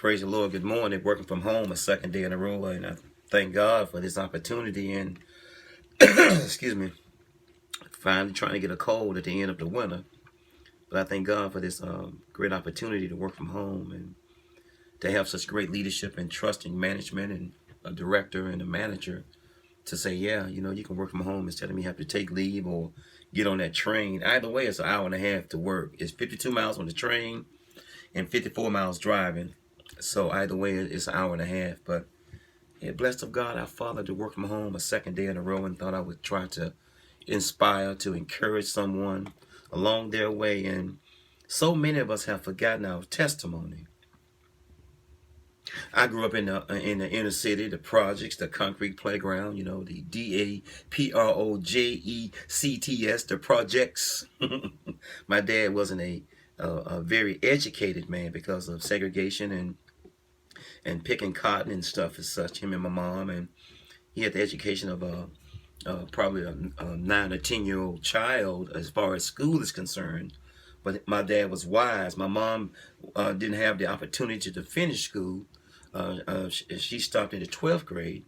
Praise the Lord. Good morning. Working from home a second day in a row, and I thank God for this opportunity. And excuse me, finally trying to get a cold at the end of the winter. But I thank God for this great opportunity to work from home and to have such great leadership and trusting management and a director and a manager to say, yeah, you can work from home instead of me have to take leave or get on that train. Either way, it's an hour and a half to work. It's 52 miles on the train and 54 miles driving. So either way, it's an hour and a half. But yeah, blessed of God, our Father, to work from home a second day in a row, and thought I would try to inspire, to encourage someone along their way. And so many of us have forgotten our testimony. I grew up in the inner city, the projects, the concrete playground, the DAPROJECTS, the projects. My dad wasn't a very educated man because of segregation and picking cotton and stuff as such, him and my mom. And he had the education of probably a 9 or 10-year-old child as far as school is concerned. But my dad was wise. My mom didn't have the opportunity to finish school. She stopped in the 12th grade.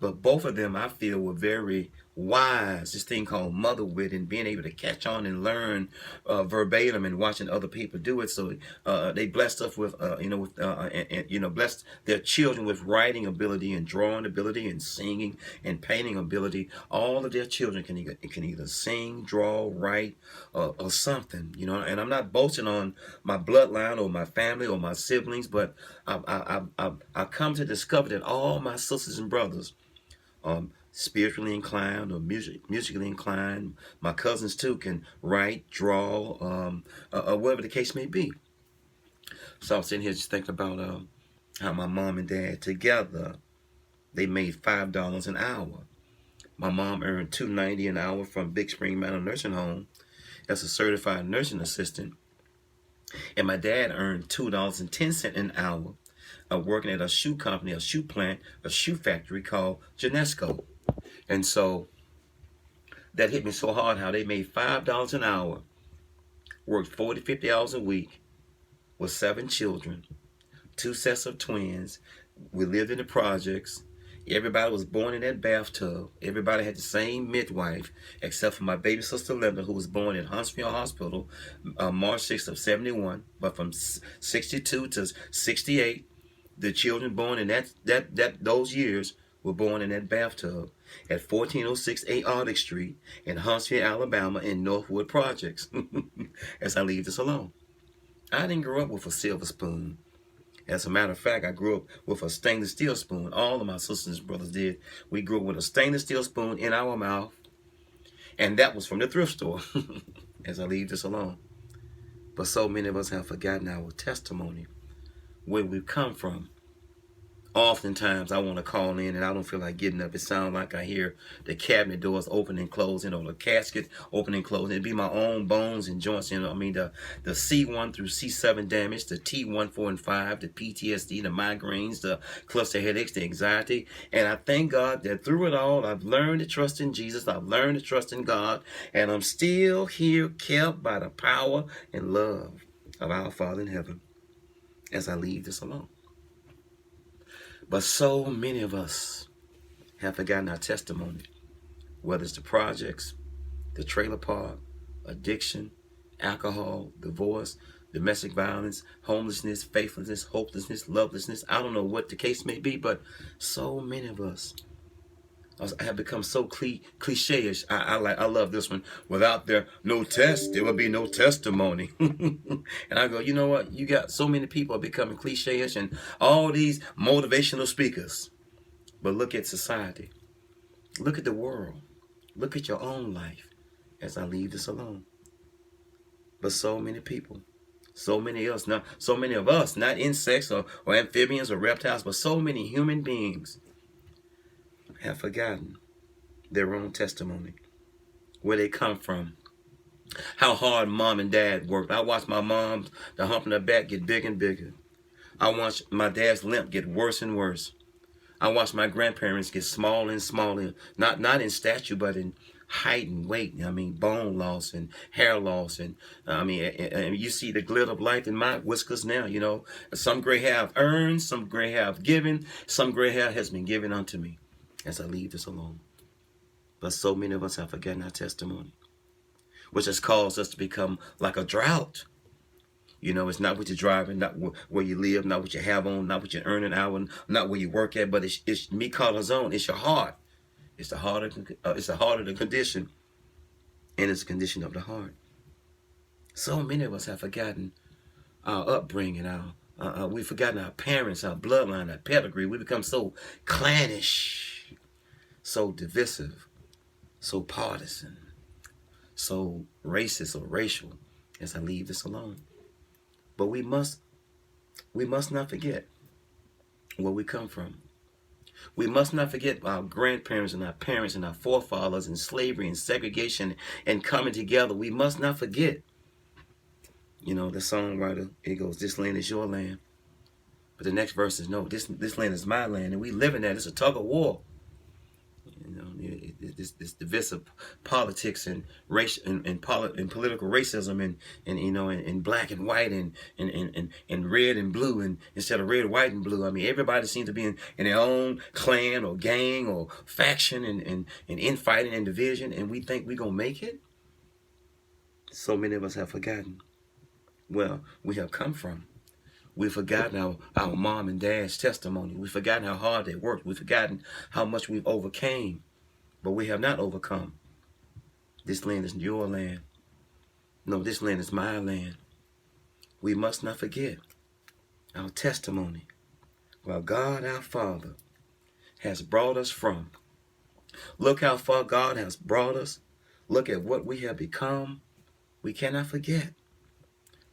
But both of them, I feel, were very wise. This thing called mother wit and being able to catch on and learn verbatim and watching other people do it. So they blessed us with, blessed their children with writing ability and drawing ability and singing and painting ability. All of their children can either sing, draw, write, or something. And I'm not boasting on my bloodline or my family or my siblings, but I've come to discover that all my sisters and brothers, spiritually inclined or musically inclined. My cousins too can write, draw, whatever the case may be. So I was sitting here just thinking about how my mom and dad together, they made $5 an hour. My mom earned $2.90 an hour from Big Spring Mountain Nursing Home as a certified nursing assistant, and my dad earned $2.10 an hour working at a shoe company, a shoe plant, a shoe factory called Genesco. And so that hit me so hard how they made $5 an hour, worked 40, 50 hours a week with 7 children, 2 sets of twins. We lived in the projects. Everybody was born in that bathtub. Everybody had the same midwife, except for my baby sister Linda, who was born in Huntsville Hospital, March 6th of 71. But from 62 to 68, the children born in those years were born in that bathtub at 1406 A Arctic Street in Huntsville, Alabama, in Northwood Projects. As I leave this alone, I didn't grow up with a silver spoon. As a matter of fact, I grew up with a stainless steel spoon. All of my sisters and brothers did. We grew up with a stainless steel spoon in our mouth, and that was from the thrift store. As I leave this alone. But so many of us have forgotten our testimony, where we've come from. Oftentimes I want to call in and I don't feel like getting up. It sounds like I hear the cabinet doors open and closing or the casket open and closing. It'd be my own bones and joints. The C1 through C7 damage, the T1, 4, and 5, the PTSD, the migraines, the cluster headaches, the anxiety. And I thank God that through it all, I've learned to trust in Jesus. I've learned to trust in God. And I'm still here, kept by the power and love of our Father in heaven as I leave this alone. But so many of us have forgotten our testimony, whether it's the projects, the trailer park, addiction, alcohol, divorce, domestic violence, homelessness, faithlessness, hopelessness, lovelessness. I don't know what the case may be, but so many of us have become so cliche-ish. I love this one. Without no test, there will be no testimony. And I go, you know what? You got so many people are becoming cliche-ish and all these motivational speakers. But look at society. Look at the world. Look at your own life as I leave this alone. But so many people, so many of us, not insects or amphibians or reptiles, but so many human beings have forgotten their own testimony, where they come from, how hard mom and dad worked. I watched my mom, the hump in her back, get bigger and bigger. I watched my dad's limp get worse and worse. I watched my grandparents get smaller and smaller, not in stature, but in height and weight. I mean, bone loss and hair loss. And and you see the glitter of life in my whiskers now, you know. Some gray hair I've earned, some gray hair I've given, some gray hair has been given unto me as I leave this alone. But so many of us have forgotten our testimony, which has caused us to become like a drought. You know, it's not what you're driving, not where you live, not what you have on, not what you earn an hour, not where you work at, but it's me calling zone. It's your heart. It's the heart of the condition, and it's the condition of the heart. So many of us have forgotten our upbringing, we've forgotten our parents, our bloodline, our pedigree. We become so clannish, so divisive, so partisan, so racist or racial as I leave this alone. But we must not forget where we come from. We must not forget our grandparents and our parents and our forefathers and slavery and segregation and coming together. We must not forget. You know, the songwriter, it goes, this land is your land. But the next verse is, no, this land is my land. And we live in that. It's a tug of war. You know, this divisive politics and race and political racism and you know, and black and white and red and blue, and instead of red, white, and blue. I mean, everybody seems to be in their own clan or gang or faction and infighting and division, and we think we're gonna make it. So many of us have forgotten where we have come from. We've forgotten our mom and dad's testimony. We've forgotten how hard they worked. We've forgotten how much we've overcame. But we have not overcome. This land is your land. No, this land is my land. We must not forget our testimony. Where God our Father has brought us from. Look how far God has brought us. Look at what we have become. We cannot forget.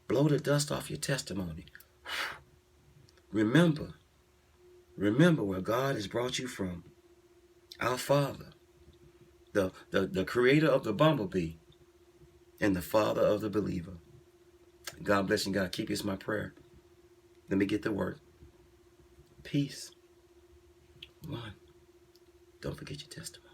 Blow the dust off your testimony. Remember where God has brought you from. Our Father, the creator of the bumblebee and the father of the believer. God bless you, God keep you is my prayer. Let me get to work. Peace. One. Don't forget your testimony.